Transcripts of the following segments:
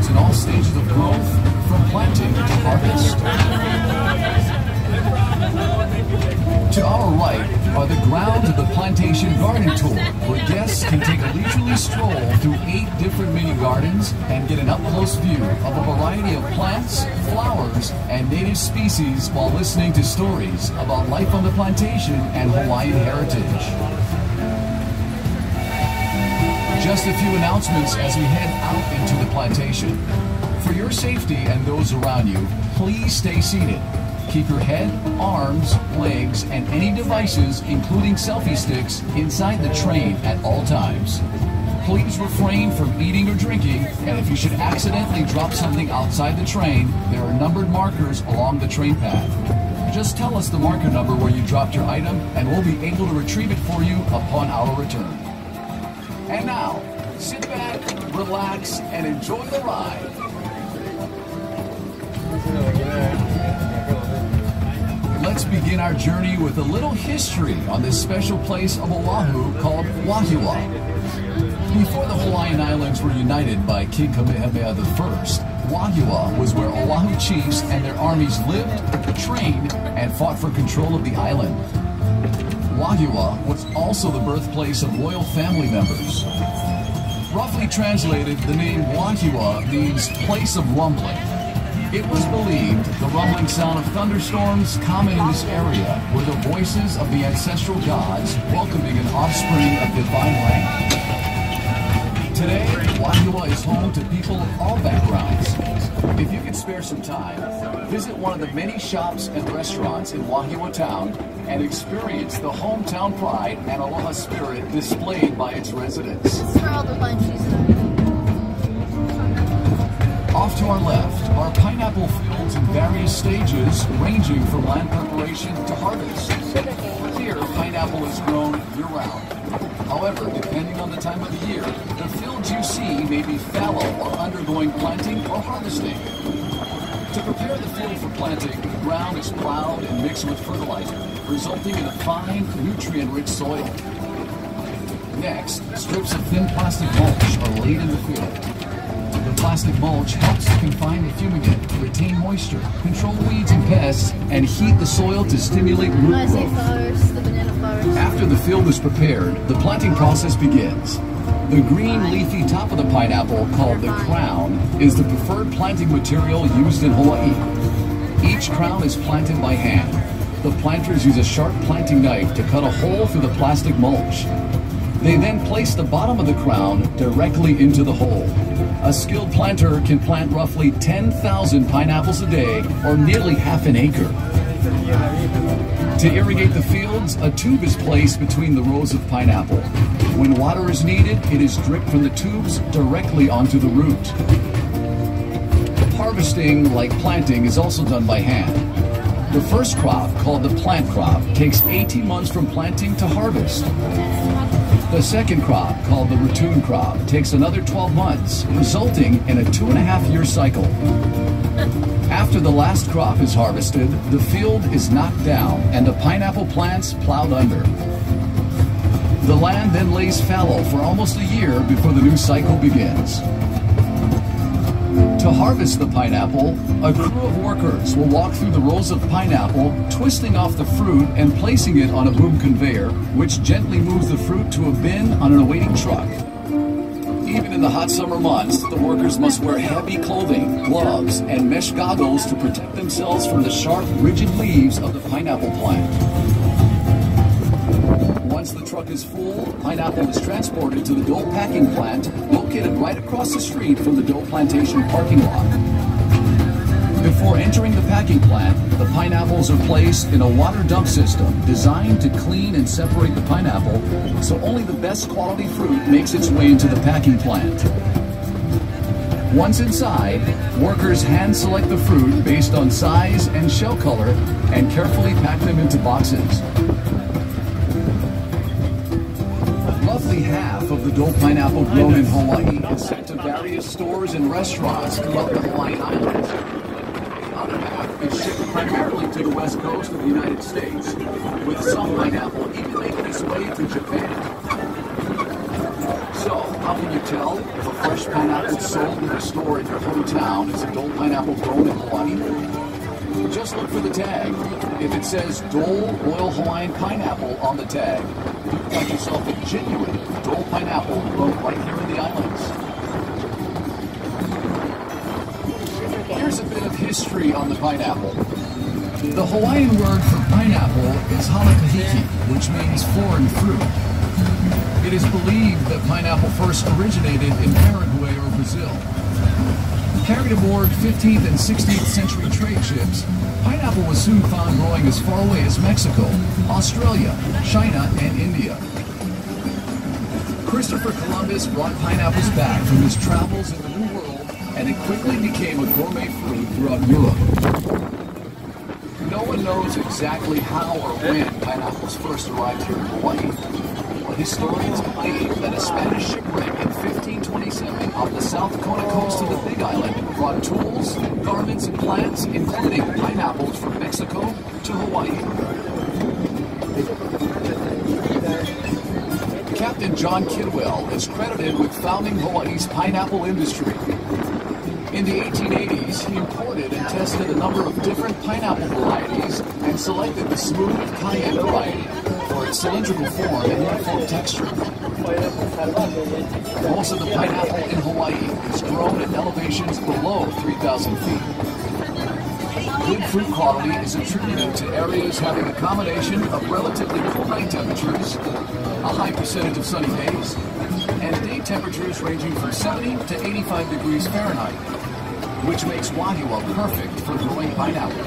in all stages of growth, from planting to harvest. To our right are the grounds of the Plantation Garden Tour, where guests can take a leisurely stroll through 8 different mini gardens and get an up-close view of a variety of plants, flowers, and native species while listening to stories about life on the plantation and Hawaiian heritage. Just a few announcements as we head out into the plantation. For your safety and those around you, please stay seated. Keep your head, arms, legs, and any devices, including selfie sticks, inside the train at all times. Please refrain from eating or drinking, and if you should accidentally drop something outside the train, there are numbered markers along the train path. Just tell us the marker number where you dropped your item, and we'll be able to retrieve it for you upon our return. And now, sit back, relax, and enjoy the ride. Let's begin our journey with a little history on this special place of Oahu called Wahiawa. Before the Hawaiian Islands were united by King Kamehameha I, Wahiawa was where Oahu chiefs and their armies lived, trained, and fought for control of the island. Wahiawa was also the birthplace of royal family members. Roughly translated, the name Wahiawa means place of rumbling. It was believed the rumbling sound of thunderstorms common in this area were the voices of the ancestral gods welcoming an offspring of divine rank. Today, Wahiawa is home to people of all backgrounds. If you could spare some time, visit one of the many shops and restaurants in Wahiawa town and experience the hometown pride and aloha spirit displayed by its residents. Off to our left are pineapple fields in various stages, ranging from land preparation to harvest. Here, pineapple is grown year-round. However, depending on the time of the year, the fields you see may be fallow or undergoing planting or harvesting. To prepare the field for planting, the ground is plowed and mixed with fertilizer, resulting in a fine, nutrient-rich soil. Next, strips of thin plastic mulch are laid in the field. The plastic mulch helps to confine the fumigant, retain moisture, control weeds and pests, and heat the soil to stimulate root growth. After the field is prepared, the planting process begins. The green leafy top of the pineapple, called the crown, is the preferred planting material used in Hawaii. Each crown is planted by hand. The planters use a sharp planting knife to cut a hole through the plastic mulch. They then place the bottom of the crown directly into the hole. A skilled planter can plant roughly 10,000 pineapples a day, or nearly half an acre. To irrigate the fields, a tube is placed between the rows of pineapple. When water is needed, it is dripped from the tubes directly onto the root. Harvesting, like planting, is also done by hand. The first crop, called the plant crop, takes 18 months from planting to harvest. The second crop, called the ratoon crop, takes another 12 months, resulting in a 2.5-year cycle. After the last crop is harvested, the field is knocked down and the pineapple plants plowed under. The land then lays fallow for almost a year before the new cycle begins. To harvest the pineapple, a crew of workers will walk through the rows of pineapple, twisting off the fruit and placing it on a boom conveyor, which gently moves the fruit to a bin on an awaiting truck. Even in the hot summer months, the workers must wear heavy clothing, gloves, and mesh goggles to protect themselves from the sharp, rigid leaves of the pineapple plant. Once the truck is full, pineapple is transported to the Dole packing plant, located right across the street from the Dole Plantation parking lot. Before entering the packing plant, the pineapples are placed in a water dump system designed to clean and separate the pineapple, so only the best quality fruit makes its way into the packing plant. Once inside, workers hand select the fruit based on size and shell color and carefully pack them into boxes. Roughly half of the Dole pineapple grown in Hawaii is sent to various stores and restaurants throughout the Hawaiian Islands. The other half is shipped primarily to the west coast of the United States, with some pineapple even making its way to Japan. So, How can you tell if a fresh pineapple sold in a store in your hometown is a Dole pineapple grown in Hawaii? Just look for the tag. If it says Dole Royal Hawaiian Pineapple on the tag, you find yourself a genuine Dole pineapple grown right here in the islands. Here's a bit of history on the pineapple. The Hawaiian word for pineapple is halakahiki, which means foreign fruit. It is believed that pineapple first originated in Paraguay or Brazil. Carried aboard 15th and 16th century trade ships, pineapple was soon found growing as far away as Mexico, Australia, China, and India. Christopher Columbus brought pineapples back from his travels in the New World, and it quickly became a gourmet fruit throughout Europe. No one knows exactly how or when pineapples first arrived here in Hawaii. Historians believe that a Spanish shipwreck in 1527 off the South Kona coast of the Big Island brought tools, garments, and plants, including pineapples from Mexico to Hawaii. Captain John Kidwell is credited with founding Hawaii's pineapple industry. In the 1880s, he imported and tested a number of different pineapple varieties and selected the smooth cayenne variety for its cylindrical form and uniform texture. Most of the pineapple in Hawaii is grown at elevations below 3,000 feet. Good fruit quality is attributed to areas having a combination of relatively cool night temperatures, a high percentage of sunny days, and day temperatures ranging from 70 to 85 degrees Fahrenheit, which makes Wahiawa perfect for growing pineapple.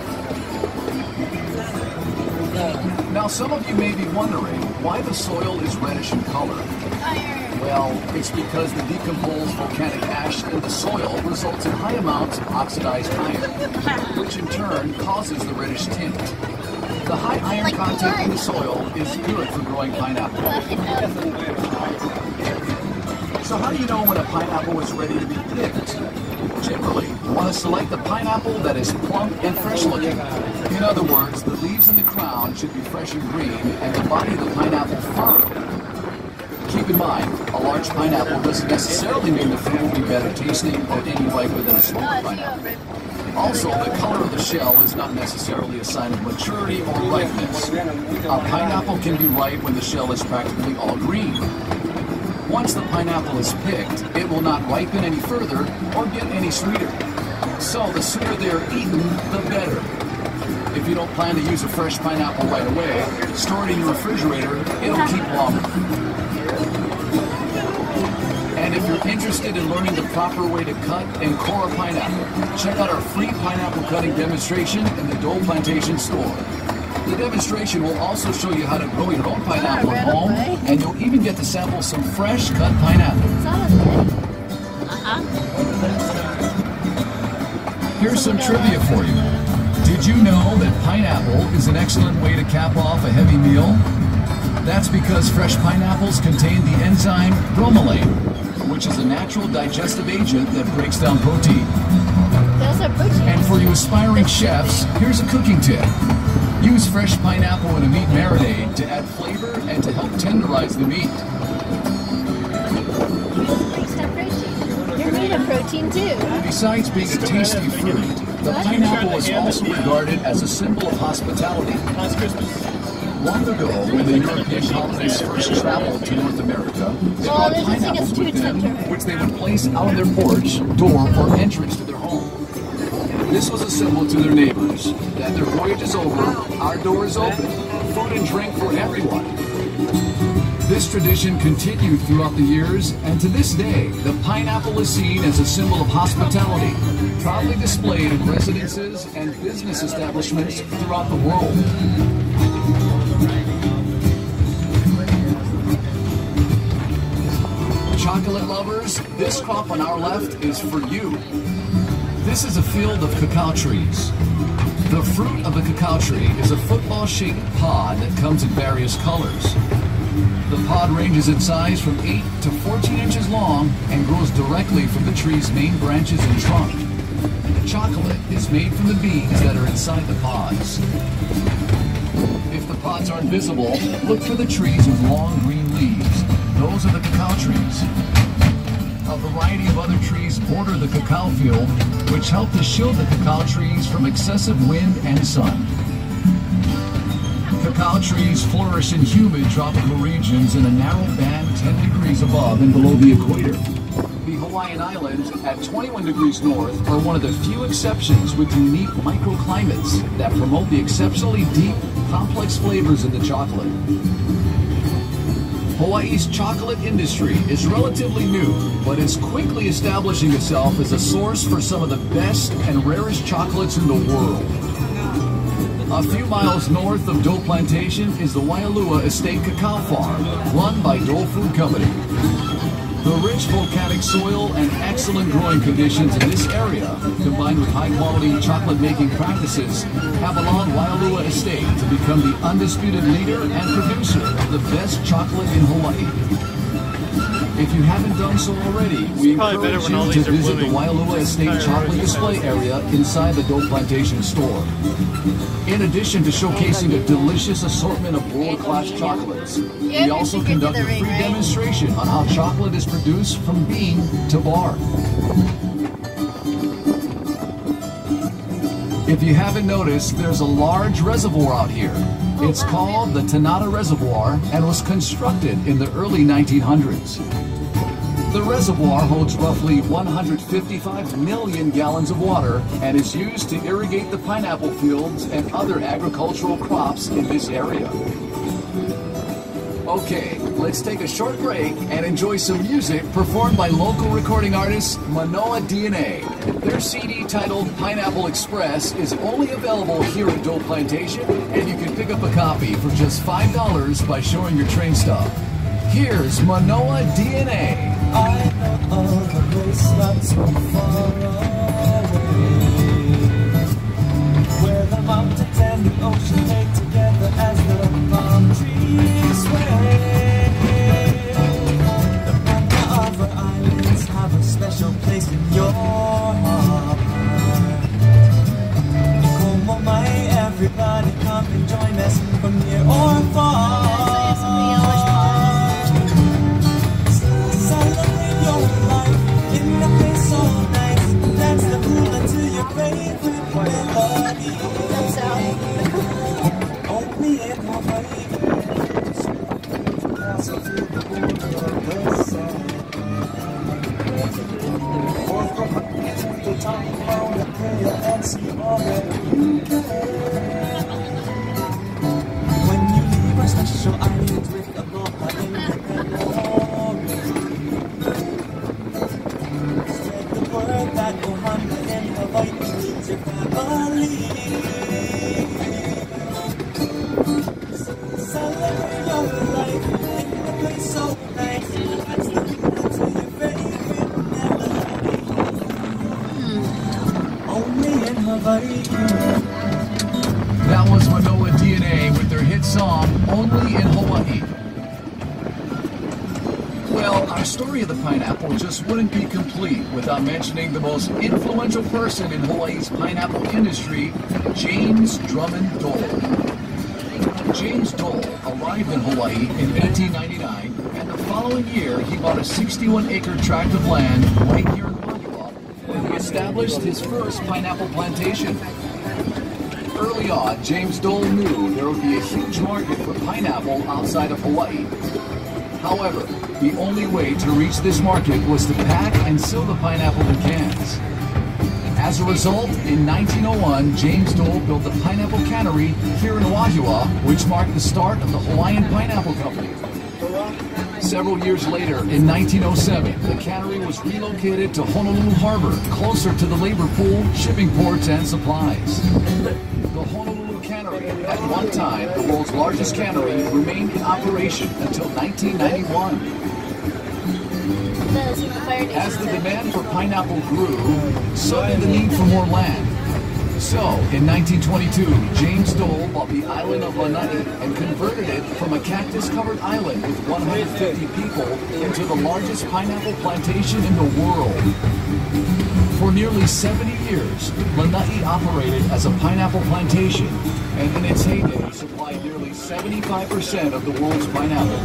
Now, some of you may be wondering why the soil is reddish in color. Well, it's because the decomposed volcanic ash in the soil results in high amounts of oxidized iron, which in turn causes the reddish tint. The high iron content in the soil is good for growing pineapple. So how do you know when a pineapple is ready to be picked? Generally, you want to select the pineapple that is plump and fresh looking. In other words, the leaves and the crown should be fresh and green, and the body of the pineapple firm. Keep in mind, a large pineapple doesn't necessarily mean the fruit will be better tasting or any riper than a smaller pineapple. Also, the color of the shell is not necessarily a sign of maturity or ripeness. A pineapple can be ripe when the shell is practically all green. Once the pineapple is picked, it will not ripen any further or get any sweeter. So the sooner they are eaten, the better. If you don't plan to use a fresh pineapple right away, store it in your refrigerator, it'll keep longer. And if you're interested in learning the proper way to cut and core a pineapple, check out our free pineapple cutting demonstration in the Dole Plantation store. The demonstration will also show you how to grow your own pineapple at home, and you'll even get to sample some fresh cut pineapple. Here's some trivia for you. Did you know that pineapple is an excellent way to cap off a heavy meal? That's because fresh pineapples contain the enzyme bromelain, which is a natural digestive agent that breaks down protein. Those are protein. And for you aspiring chefs, here's a cooking tip. Use fresh pineapple in a meat marinade to add flavor and to help tenderize the meat. You're made of protein too. Besides being a tasty fruit, the pineapple is also regarded as a symbol of hospitality. Long ago, when the European colonists first traveled to North America, they brought pineapples with them, which they would place out on their porch, door, or entrance to their home. This was a symbol to their neighbors that their voyage is over, our door is open, food and drink for everyone. This tradition continued throughout the years, and to this day, the pineapple is seen as a symbol of hospitality, proudly displayed in residences and business establishments throughout the world. Chocolate lovers, this crop on our left is for you. This is a field of cacao trees. The fruit of the cacao tree is a football-shaped pod that comes in various colors. The pod ranges in size from 8 to 14 inches long and grows directly from the tree's main branches and trunk. Chocolate is made from the beans that are inside the pods. If the pods aren't visible, look for the trees with long green leaves. Those are the cacao trees. A variety of other trees border the cacao field, which help to shield the cacao trees from excessive wind and sun. Cacao trees flourish in humid tropical regions in a narrow band 10 degrees above and below the equator. The Hawaiian Islands at 21 degrees north are one of the few exceptions with unique microclimates that promote the exceptionally deep, complex flavors in the chocolate. Hawaii's chocolate industry is relatively new, but is quickly establishing itself as a source for some of the best and rarest chocolates in the world. A few miles north of Dole Plantation is the Waialua Estate Cacao Farm, run by Dole Food Company. The rich volcanic soil and excellent growing conditions in this area, combined with high-quality chocolate-making practices, have allowed Waialua Estate to become the undisputed leader and producer of the best chocolate in Hawaii. If you haven't done so already, we encourage you to visit the Waialua Estate Chocolate Display area inside the Dole Plantation store. In addition to showcasing a delicious assortment of world-class chocolates, we also conduct a free demonstration on how chocolate is produced from bean to bar. If you haven't noticed, there's a large reservoir out here. It's called the Tanata Reservoir and was constructed in the early 1900s. The reservoir holds roughly 155 million gallons of water and is used to irrigate the pineapple fields and other agricultural crops in this area. Okay, let's take a short break and enjoy some music performed by local recording artist Manoa DNA. Their CD titled Pineapple Express is only available here at Dole Plantation, and you can pick up a copy for just $5 by showing your train stop. Here's Manoa DNA. I know all the place not so far away, where the mountains and the ocean lay together as the palm trees sway. The Papa of our islands have a special place in your heart. Como mai, everybody come and join us from near or far. Celebrate your life in a place so nice. Dance the hula to your favorite melody. Only in Hawaii. Passing through the border of the sun. Or from the top of Mauna Kea and see all that you can. When you leave our special island with aloha in your memory, spread the word that Ohana in Hawaii means your family. Celebrate your life in a place so nice. That's the hula to your favorite melody. Only in Hawaii. That was Manoa DNA with their hit song, Only in Hawaii. Well, our story of the pineapple just wouldn't be complete without mentioning the most influential person in Hawaii's pineapple industry, James Drummond Dole. James Dole arrived in Hawaii in 1899, and the following year he bought a 61-acre tract of land right here in Waialua, where he established his first pineapple plantation. Early on, James Dole knew there would be a huge market for pineapple outside of Hawaii. However, the only way to reach this market was to pack and seal the pineapple in cans. As a result, in 1901, James Dole built the pineapple cannery here in Oahu, which marked the start of the Hawaiian Pineapple Company. Several years later, in 1907, the cannery was relocated to Honolulu Harbor, closer to the labor pool, shipping ports, and supplies. The Honolulu Cannery, at one time the world's largest cannery, remained in operation until 1991. As the demand for pineapple grew, so did the need for more land. So, in 1922, James Dole bought the island of Lanai and converted it from a cactus-covered island with 150 people into the largest pineapple plantation in the world. For nearly 70 years, Lanai operated as a pineapple plantation, and in its heyday supplied nearly 75% of the world's pineapple.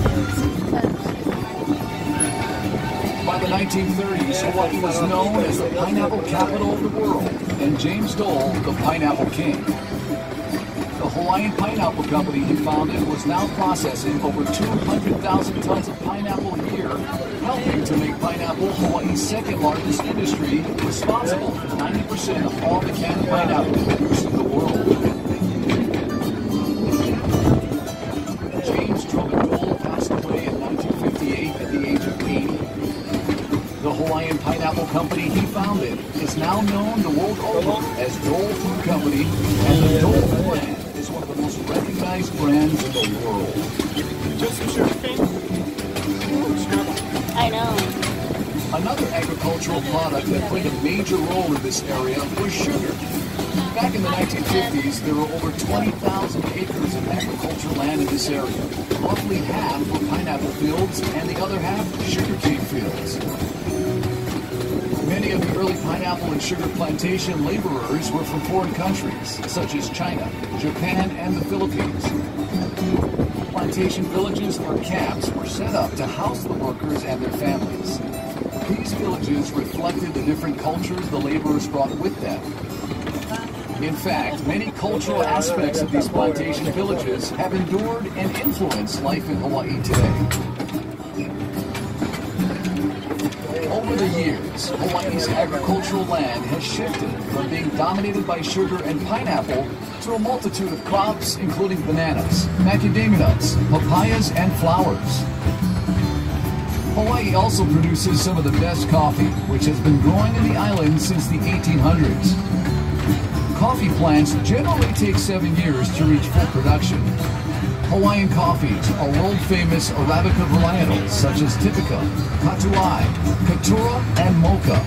By the 1930s, Hawaii was known as the pineapple capital of the world, and James Dole, the pineapple king. The Hawaiian Pineapple Company he founded was now processing over 200,000 tons of pineapple a year, helping to make pineapple Hawaii's second largest industry, responsible for 90% of all the canned pineapple produced in the world. James Drummond Dole passed away in 1958 at the age of 80. The Hawaiian Pineapple Company he founded is now known the world over as Dole Food Company, and the Dole brand is one of the most recognized brands in the world. Just some sugar cane? I know. Another agricultural product that played a major role in this area was sugar. Back in the 1950s, there were over 20,000 acres of agricultural land in this area. Roughly half were pineapple fields and the other half sugarcane fields. Many of the early pineapple and sugar plantation laborers were from foreign countries, such as China, Japan, and the Philippines. Plantation villages or camps were set up to house the workers and their families. These villages reflected the different cultures the laborers brought with them. In fact, many cultural aspects of these plantation villages have endured and influenced life in Hawaii today. Over the years, Hawaii's agricultural land has shifted from being dominated by sugar and pineapple to a multitude of crops, including bananas, macadamia nuts, papayas, and flowers. Hawaii also produces some of the best coffee, which has been growing in the island since the 1800s. Coffee plants generally take 7 years to reach full production. Hawaiian coffees are world-famous Arabica varietals such as Typica, Katuai, Katura, and Mocha.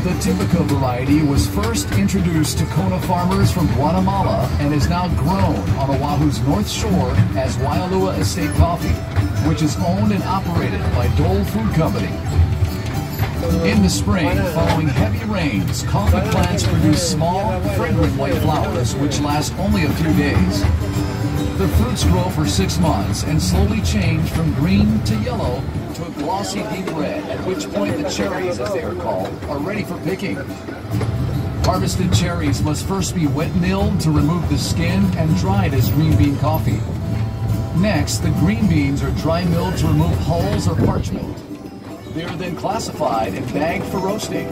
The Typica variety was first introduced to Kona farmers from Guatemala and is now grown on Oahu's North Shore as Waialua Estate Coffee, which is owned and operated by Dole Food Company. In the spring, following heavy rains, coffee plants produce small, fragrant white flowers which last only a few days. The fruits grow for 6 months and slowly change from green to yellow to a glossy deep red, at which point the cherries, as they are called, are ready for picking. Harvested cherries must first be wet milled to remove the skin and dried as green bean coffee. Next, the green beans are dry milled to remove hulls or parchment. They are then classified and bagged for roasting.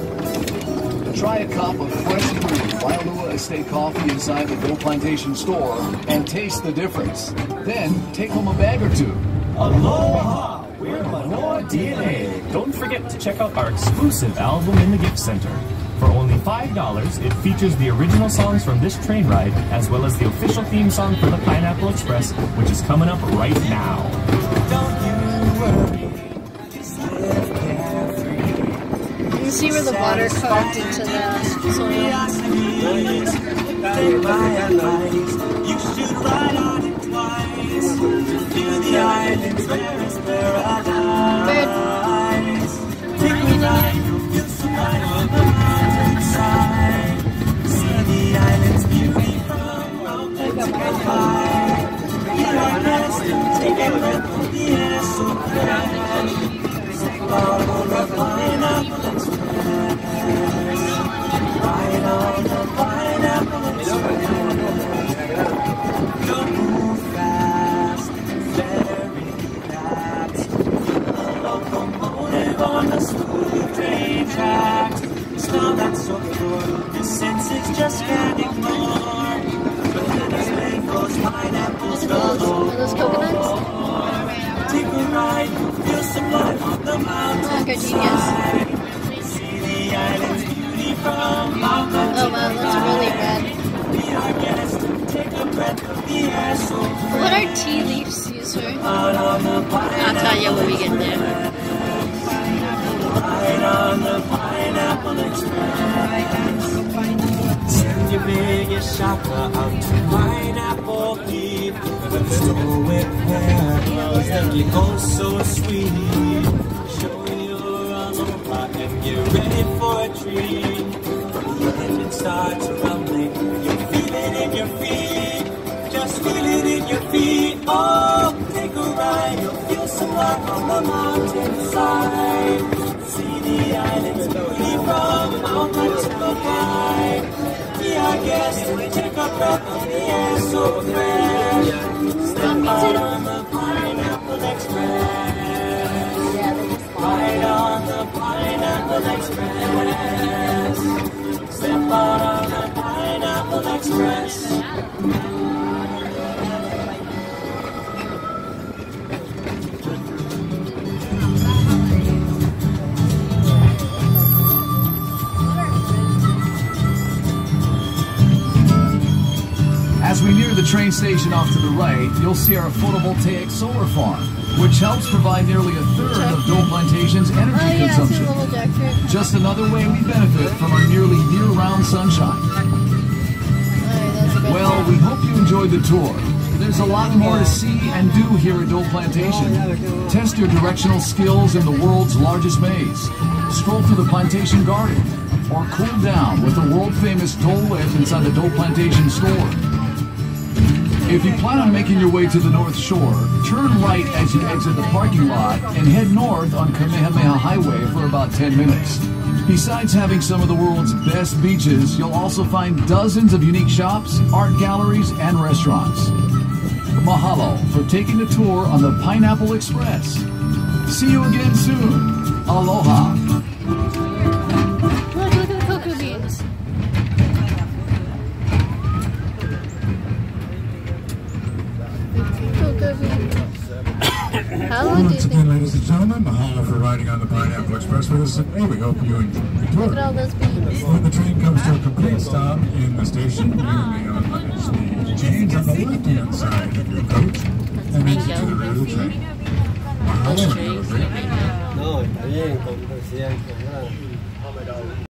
Try a cup of fresh brewed Waialua Estate coffee inside the Dole Plantation store and taste the difference. Then take home a bag or two. Aloha! We're Manoa DNA. Don't forget to check out our exclusive album in the gift center. For only $5, it features the original songs from this train ride, as well as the official theme song for the Pineapple Express, which is coming up right now. Don't you worry, just live carefree. You can see where the water carved into the soil. You should ride on it twice. View the island's rarest paradise. Take a ride, you'll feel so right on the mountainside. See the island's beauty from mountain to high. Be our guest, take a breath of the air so fresh. Follow the Pineapple Express. Ride on the Pineapple Express. Don't move fast, very relaxed. A locomotive on the smooth train tracks. Smell that's so pure, your senses just can't ignore. Bananas, mangoes, pineapples, Are those coconuts? take a ride, feel some life on the mountainside. See the island's beauty from mountain to Oh wow, that's really red. be our guest, take a breath of the air so What are tea leaves used for? out on the I'll tell you when we get there. Ride on the Pineapple Express. Send your biggest shopper out to Pineapple Peak. With the store with hair, that you go so sweet. Show your aloha and get ready for a treat. The engine starts rumbling, you feel it in your feet. Just feel it in your feet. Oh, take a ride, you'll feel so alive. park on the mountainside. See the island's beauty from mountain to sky. Be our guest and take a breath of the air so fresh. Step out on the Pineapple Express. Ride on the Pineapple Express. Step out on the Pineapple Express. As we near the train station off to the right, you'll see our photovoltaic solar farm, which helps provide nearly a third of Dole Plantation's energy consumption. Just another way we benefit from our nearly year-round sunshine. Well, we hope you enjoyed the tour. There's a lot more to see and do here at Dole Plantation. Test your directional skills in the world's largest maze. Stroll through the plantation garden, or cool down with the world-famous Dole lift inside the Dole Plantation store. If you plan on making your way to the North Shore, turn right as you exit the parking lot and head north on Kamehameha Highway for about 10 minutes. Besides having some of the world's best beaches, you'll also find dozens of unique shops, art galleries, and restaurants. Mahalo for taking the tour on the Pineapple Express. See you again soon. Aloha. Look at the cocoa beans. How long do you Once think? again, ladies and gentlemen, mahalo for riding on the Pineapple Express with us today. We hope you enjoy the tour. Look at all those beans. When the train comes to a complete stop in the station, you may unlatch the chains on the left-hand side of your coach and exit to the rear of the train. Mahalo and have a great day. No, está bien, con